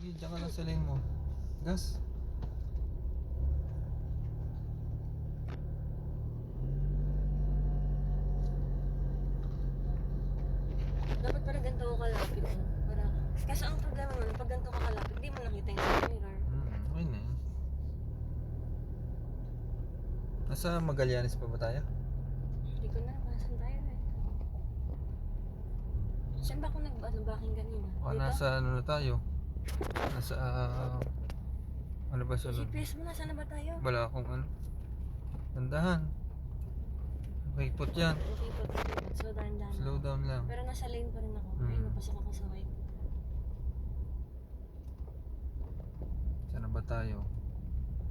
Sige, diyan ka lang sa lane mo. Gas. Dapat para ganito ko kalapit eh. Para... Kaso ang problema mo, pag ganito ka kalapit, di mo nakita yung side mirror. Okay na yun. Nasa Magallanes pa ba tayo? Hindi ko na, nasan tayo eh. Saan ba ako nag-backing kanina? O Dito? nasa ano na tayo? Nasa ano ba sunod? GPS mo na, saan na ba tayo? Wala akong ano. Tandahan. Okay, put yan. Okay po, so dahan-dahan. Slow down lang. Pero nasa lane pa rin ako. Ayun, napasok ako sa white. Saan na ba tayo?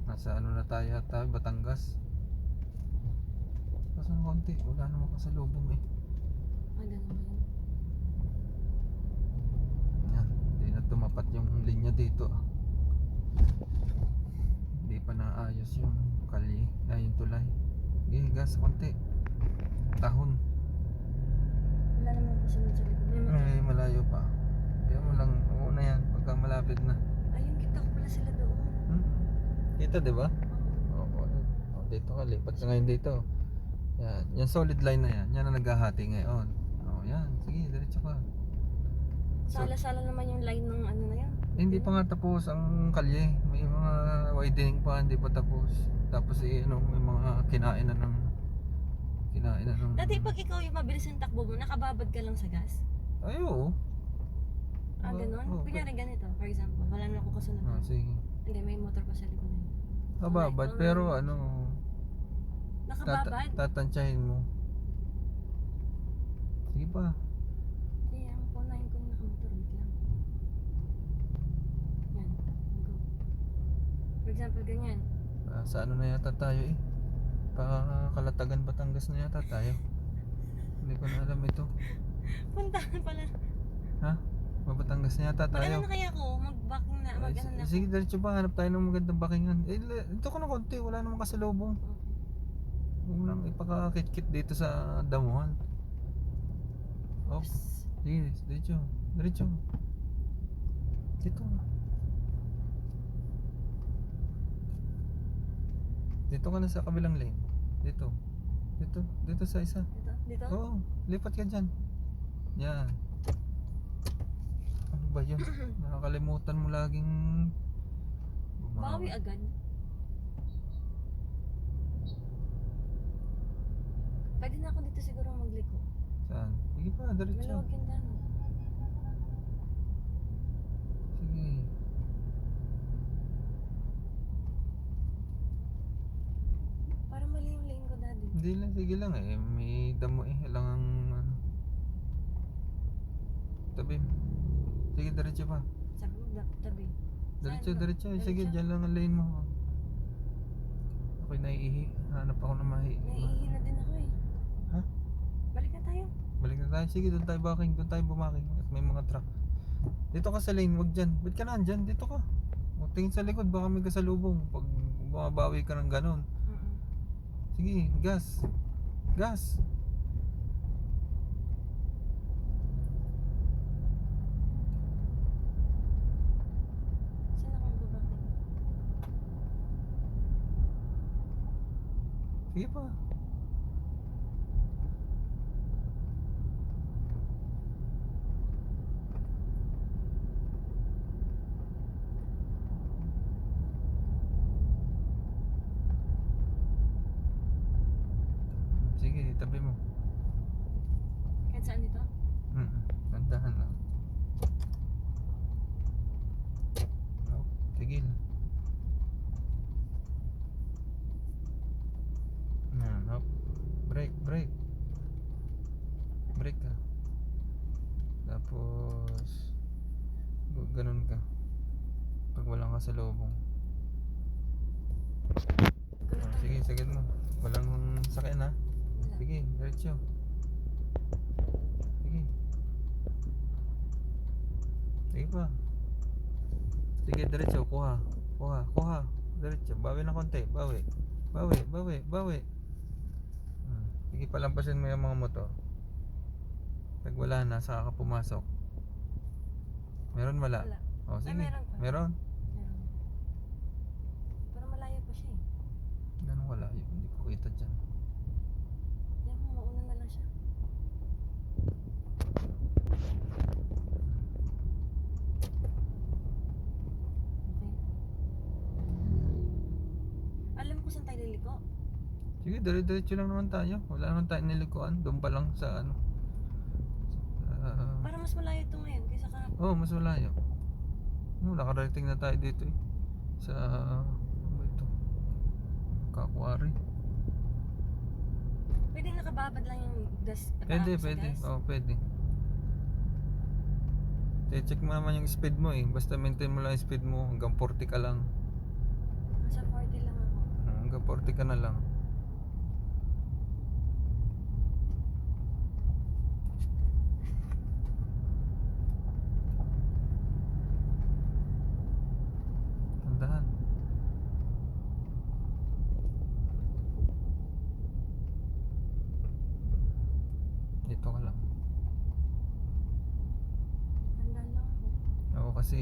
Nasa ano na tayo tayo? Batangas? Kaso ng konti, wala naman kasalubong eh. Ah, ganun ba yun? Yan, hindi na tumapat yung linya dito. Hindi pa naayos yung kalye, yung tulay. Okay, gas konti. Tahon. Wala naman po sunod sa likod. May motor. Ay, malayo pa. Kaya mo lang, oo na yan, pagka malapit na. Ayun, kita ko pala sila doon. Kita, di ba? Oo. Oo, dito ka, lipat ka ngayon dito. Yan, yung solid line na yan, yan ang naghahati ngayon. Yan, sige, diretso ka. Sala-sala naman yung line ng ano na yun. Hindi pa nga tapos ang kalye. May mga widening pa, hindi pa tapos. Tapos may mga kinain na ng Dati pag ikaw yung mabilis yung takbo mo, nakababad ka lang sa gas. Ay, oo. Ah, ganun? Oo, Kunyari ganito, for example, wala na akong kasunod. sige. Hindi, may motor pa sa likod na yun. Kababad, Okay, pero nakababad? tatantsahin mo. Sige pa. Hindi, ang punahin ko yung nakamotor, wait lang. Yan, go. For example, ganyan. Sa ano na yata tayo eh. Kalatagan Batangas na yata tayo. Hindi ko na alam ito. Puntahan pala. Ha? Batangas na yata Mag-ano tayo. na kaya ako? Mag-backing na, mag-ano na ako. Sige, diretso pa. Hanap tayo ng magandang backingan. Ito ko na konti. Wala namang kasalubong. Huwag mo lang ipakakit-kit dito sa damuhan. Oh, sige, diretso. Diretso. Dito. Dito ka na sa kabilang lane. Dito. Dito sa isa. Dito? Oo, lipat ka dyan. Yan. Ano ba yun? Nakakalimutan mo laging Bawi agad. Pwede na ako dito siguro magliko. Saan? Sige pa, diretso. Maluwag yung daan. Sige. Para mali yung lane ko, daddy. Hindi lang, sige lang eh. May damo eh. Lang ang ano. Tabi. Sige, diretso pa. Sabi mo, tabi. Diretso, Saan ba? diretso. Sige, dyan lang ang lane mo. Ako'y naiihi. Hanap ako ng mahi. Naiihi na din ako eh. Ha? Balik na tayo. Balik na tayo. Sige, doon tayo backing. Doon tayo bumaking. At may mga truck. Dito ka sa lane. Wag dyan. Ba't ka na andyan? Dito ka. O, tingin sa likod. Baka may kasalubong. Pag bumabawi ka ng ganon. Sige, gas. Gas. Saan ako magbabaki? Sige pa. Sige, tabi mo. Kahit saan dito? Tandahan lang. Oh, tigil. Hop. Brake. Brake ka. Tapos ganun ka. Pag walang kasalubong. Sige, sagad mo. Walang sakyan ha. Sige, diretso. Sige. Sige pa. Sige, diretso. Kuha. Diretso. Bawi na konti. Bawi. Sige, palampasin mo yung mga motor. Pag wala na, saka ka pumasok. Meron wala? Wala. Oh, sige. meron pa. Meron. Meron. Pero malayo pa siya eh. Ganun wala. Hindi ko kita dyan. Yan mo, mauna na lang siya. Okay. Alam ko saan tayo liliko? Sige, dire-diretso lang naman tayo. Wala naman tayong nilikuan. Doon pa lang sa ano. Para mas malayo ito ngayon kaysa kahapon. Oh, mas malayo. Nakarating na tayo dito eh. Sa ano ba ito? Kakwari. Pwede nakababad lang yung gas. Pwede, sa pwede. gas? Oh, pwede. Check mo naman yung speed mo eh. Basta maintain mo lang yung speed mo. Hanggang 40 ka lang. Nasa 40 lang ako. Hanggang 40 ka na lang. Tandahan. Dito ka lang. Tandaan lang ako. Ako kasi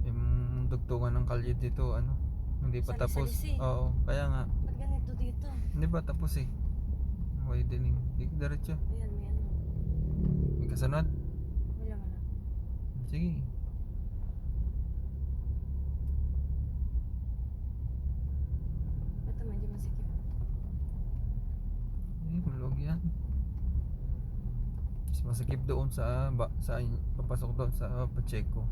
yung dugtungan ng kalye dito ano, hindi pa tapos. Sali-salisi. Oo, kaya nga. Ba't ganito dito? Hindi pa tapos eh. Widening. Diretso. Ayan, may ano. May kasunod. Wala. Sige. Ito medyo masikip. Hulog yan. Mas masikip doon sa papasok doon sa Pacheco.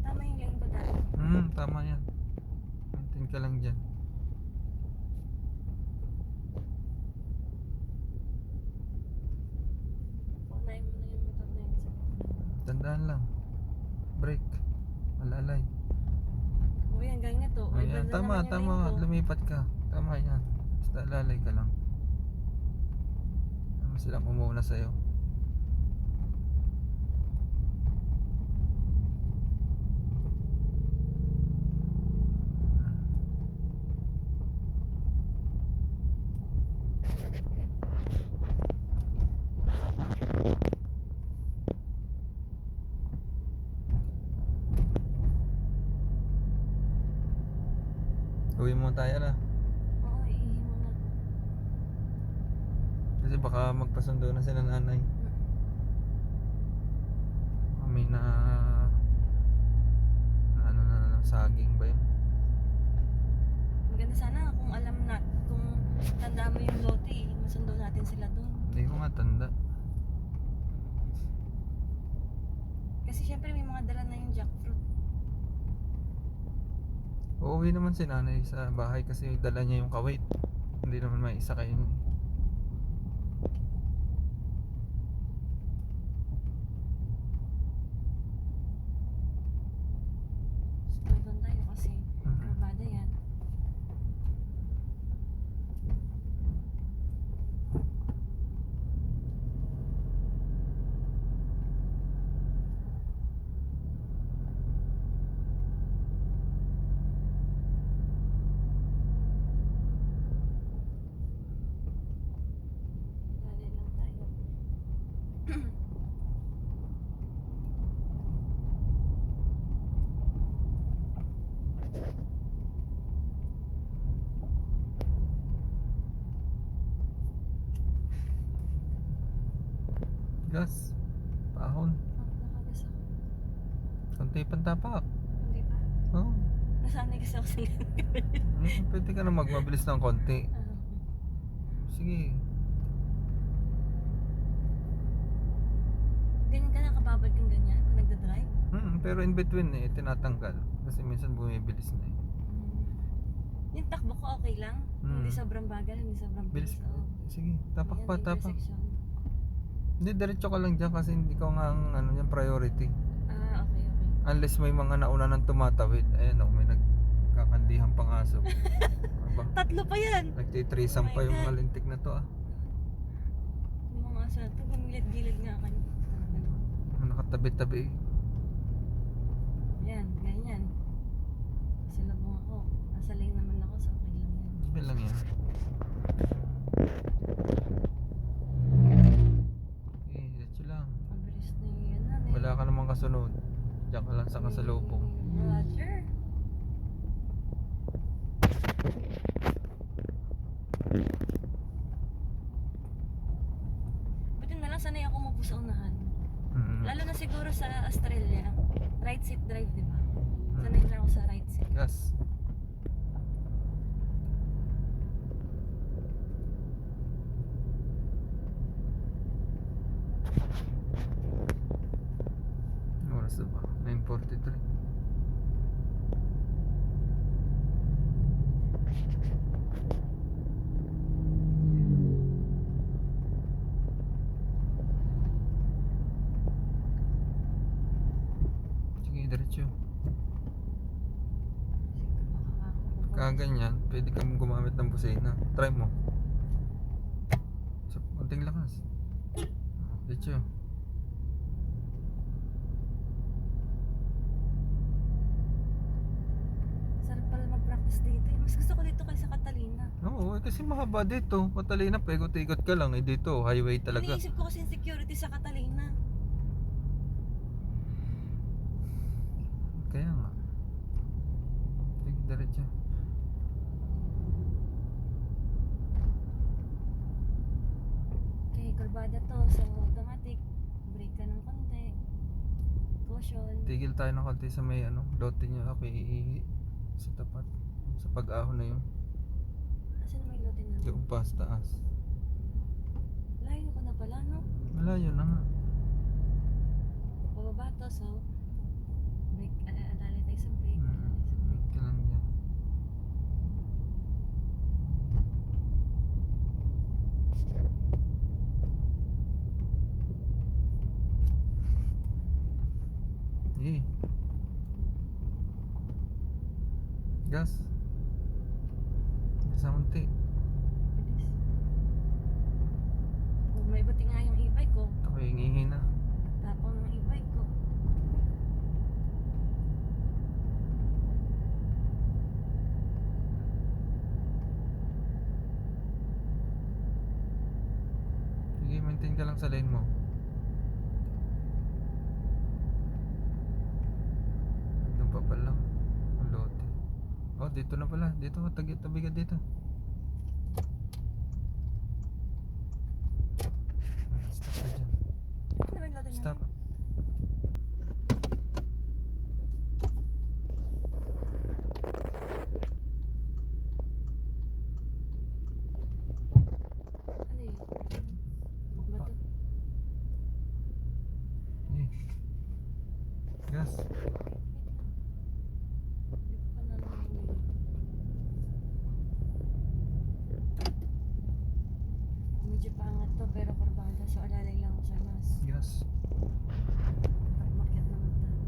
Tama yung lane ko dati. Tama yan. Maintain ka lang dyan. Unahin mo na yung motor na yun sa Tandaan lang. Brake. Malalay. O yan, ganyan to. May Ayan, banda tama, naman yung tama. lane ko. Lumipat ka. Tama yan. Basta lalay ka lang. Tama silang umuna sa'yo. Uwi mo tayo na. Oo, iihi mo na. Kasi baka magpasundo na sila nanay. May na ano na saging ba yun? Maganda sana kung alam na, kung tanda mo yung lote, masundo natin sila doon. Hindi ko nga tanda. Kasi syempre may mga dala na yung jackfruit. Uuwi naman si nanay sa bahay kasi dala niya yung kawit. Hindi naman may isa kayo. Stay doon tayo kasi kabada yan. Dali lang tayo. Gas. Pahon. Nakagas ako. Konti pantapak. Hindi pa. Oh. Nasanay kasi ako sa Pwede ka na magmabilis ng konti. Sige. Ganyan ka nakababad kang ganyan pag nagdadrive? Pero in between eh, tinatanggal. Kasi minsan bumibilis na eh. Yung takbo ko okay lang? Hindi Mm. sobrang bagal, hindi sobrang Bilis. bilis. Oo. Sige, tapak Ayan, pa, tapak. intersection. Hindi, diretso ka lang dyan kasi hindi ko nga ang ano yan, priority. Okay. Unless may mga nauna nang tumatawid. Ayan o, may nagkakandihan pang aso. Aba, Tatlo pa yan! nagtitrisam Oh my pa yung God. mga lintik na to ah. Yung mga asa na ito, gumilid-gilid nga kayo. Nakatabi-tabi. Yan, ganyan. Sa labong ako. Nasa lane naman ako, so okay lang yan. Sabi lang yan. Wala sa kasalubong. Roger. Buti na lang sanay ako mapo sa unahan. Lalo na siguro sa Australia. Right seat drive, di ba? Sanay na ako sa right seat. Gas. Anong oras na ba? 9:43. Sige, diretso. Kaganyan, pwede kang gumamit ng busina. Try mo. Sa konting lakas. Diretso. Sarap pala mag-practice dito. Mas gusto ko dito kaysa Catalina. Oo, kasi mahaba dito. Catalina, paikot-ikot ka lang. Dito, highway talaga. Iniisip ko kasi yung security sa Catalina. Kaya nga. Sige, diretso. Okay, kurbada to. So, automatic. Brake ka ng konti. Caution. Tigil tayo ng konti sa may lote niya. Ako iihi sa tapat. Sa pag-ahon na yun. Asan na may lote na? Yung pa sa taas. Layo ko na pala, no? Malayo na nga. Bababa to, so brake, adali tayo sa brake, adali sa brake. Ito lang yan. Eh. Gas. Sa unti. Bilis. Oh, may buti nga yung e-bike ko. Ako yung ihi na. Tapang ng e-bike ko. Sige, maintain ka lang sa lane mo. Doon pa pala. Ang lote. Oh, dito na pala. Dito, tabi ka dito. Stop ka dyan. Ano ba yung lote namin? Stop. Ano yun? Bato? Eh. Gas. Hindi ko pa nalalaman. Medyo paangat to, pero kurbada. So, alalay lang ako sa mas. Gas. Pag makyat naman tayo.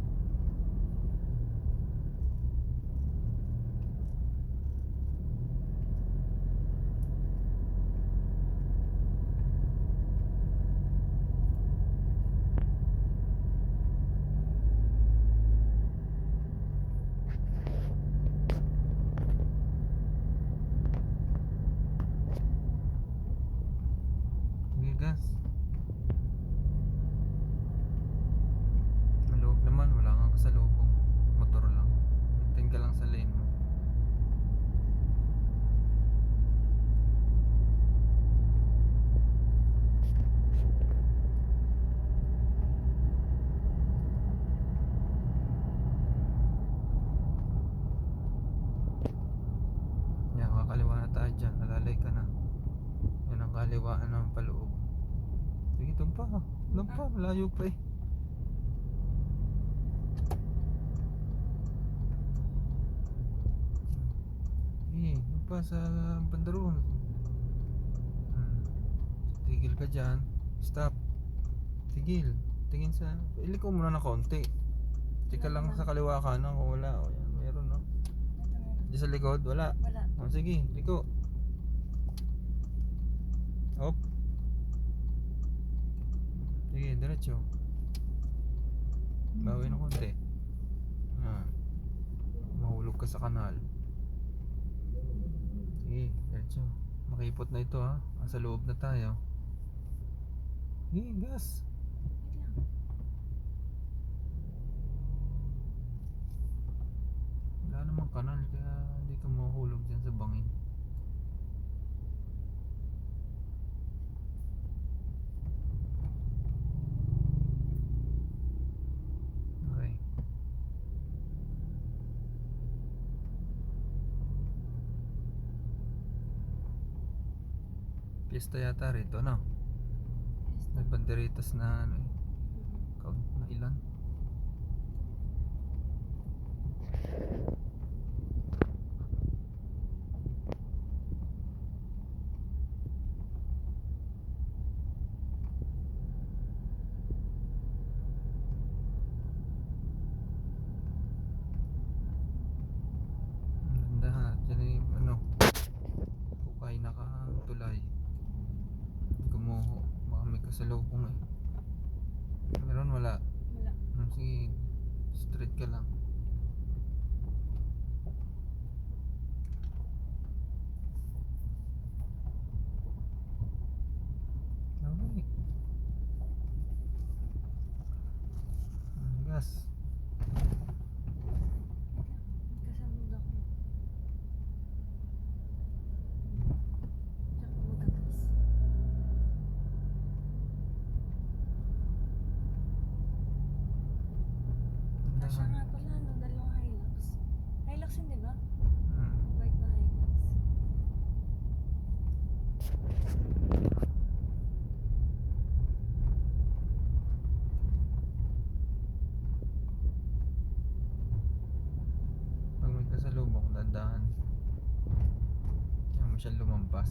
Sige, gas. Maluwag naman, wala kang kasalubong. Motor lang. Maintain ka lang sa lane mo. Yan, kakaliwa na tayo dyan. Nalalay ka na. Yan ang kaliwaan ng paloob. Sige, doon pa. Doon pa, malayo pa eh. Doon pa sa bandaron. Tigil ka dyan. Stop. Tigil. Tingin sa... Iliko muna na konti. Tika lang sa kaliwa kanan kung wala. O yan, meron no. Diyan sa likod, wala. Wala. O sige, liko. Hop. Sige, diretso. Bawi ng konti. Mahulog ka sa kanal. Sige, diretso. Makipot na ito ha. Nasa loob na tayo. Sige, gas. Wait lang. kanal kaya hindi ka mahuhulog dyan sa bangin. Okay. Piyesta yata rito, no? May banderitas na ano eh. Count na ilan? Ang ganda ha. Diyan ay ano, kukay nakatulay. Gumuho. Baka may kasalubong eh. Meron wala. Wala. Sige, straight ka lang. Okay. Gas. Kasamod ako. Tsaka magagas. Kasya nga pala, no? Dalawang Hilux. Hilux yun, di ba? White na Hilux. Pag may kasalubong, dandahan. Kaya mo siya lumampas.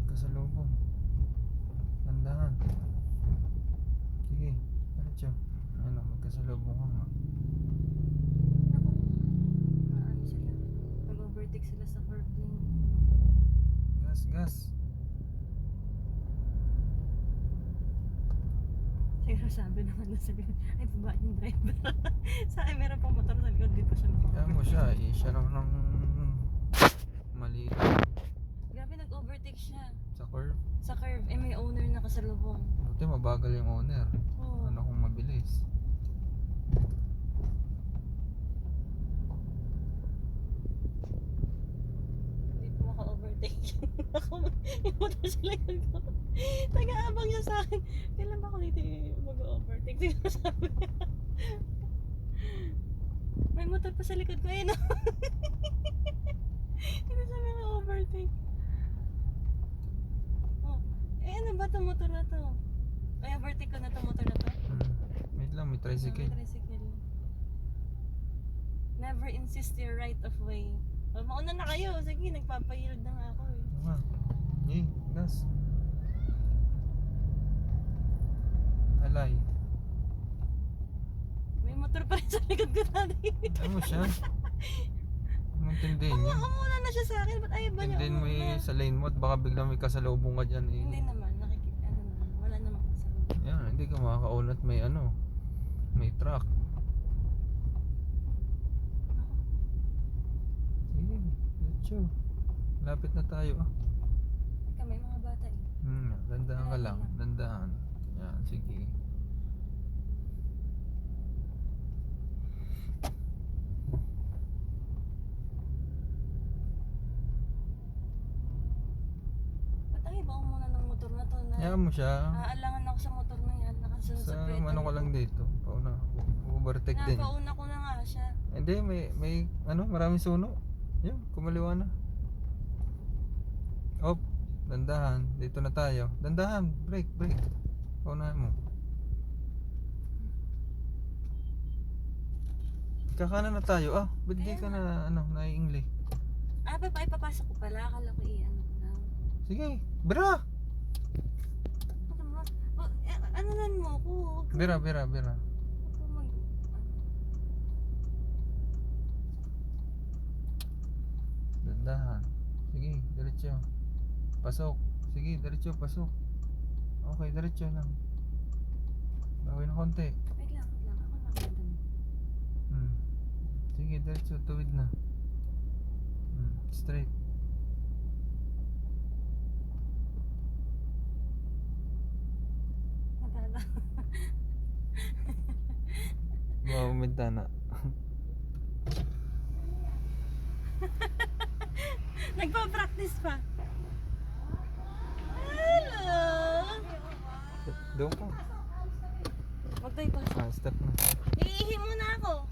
Kasalubong. Dandahan. Sige, diretso. Ano, magkasalubong ka nga. Ako. Naano sila. Nag-overtake sila sa curb lane. Gas, gas. Siguro sabi naman na sabi, ay baba yung driver. Sa akin meron pang motor sa likod, dito siya Kaya mo siya, siya lang ng mali Grabe nag-overtake siya. sa curve. Sa curve, eh may owner na kasalubong. Buti mabagal yung owner. Oo. Ano kung mabilis? Hindi ko maka-overtake. Ako, yung motor sa likod ko. Nag-aabang siya sa akin. Kailan ba ako dito mag-overtake? Siguro sabi niya. May motor pa sa likod ko. Ayun o. Hindi siya mag-overtake. Oh. Eh ano ba itong motor na to? Ay, overtake ko na itong motor na to. Wait lang, may tricycle. May tricycle. Never insist your right of way. Oh, mauna na kayo. Sige, nagpapayield na nga ako eh. Tama. Yay, gas. Alay. May motor pa rin sa likod ko dati. Ano siya? Tindihin niya. Umuna na siya sa akin. Ba't ayaw ba niya Tindihin mo umuna? sa lane mo at baka biglang may kasalubong ka dyan eh. Hindi naman. Nakikita ano naman. Wala namang kasalubong. Yan, hindi ka makakaon at may ano, may truck. Ako. Sige, diretso. Lapit na tayo ah. Ika, may mga bata eh. Dandahan ka lang, dandahan. Yan, sige. Ba't ayaw ba umuna ng motor na to na Hayaan mo siya. aalangan ako sa motor na yan. Nakasunod Sa sa kwento. ano ka lang dito. Pauna, overtake din. Napauna ko na nga siya. Hindi, may ano, maraming suno. Yun, kumaliwa na. Op, dandahan. Dito na tayo. Dandahan, brake. Paunahan mo. Kakanan na tayo. Ah, ba't di ka na, naiingli? Ah, ipapasok ko pala. Akala ko i-ano ko lang. Sige, bira! Ano mo? Ano nan mo ako? Bira. Huwag ka mag... Dandahan. Sige, diretso. Pasok. Sige, diretso, pasok. Okay, diretso lang. Bawin ng konti. Wait lang. Ako nakamandam. Sige, diretso, tuwid na. Straight. Matala. Bawa bintana. Nagpa-practice pa. Hello! Doon ka. Magdaypas. Step na. Iihi muna ako.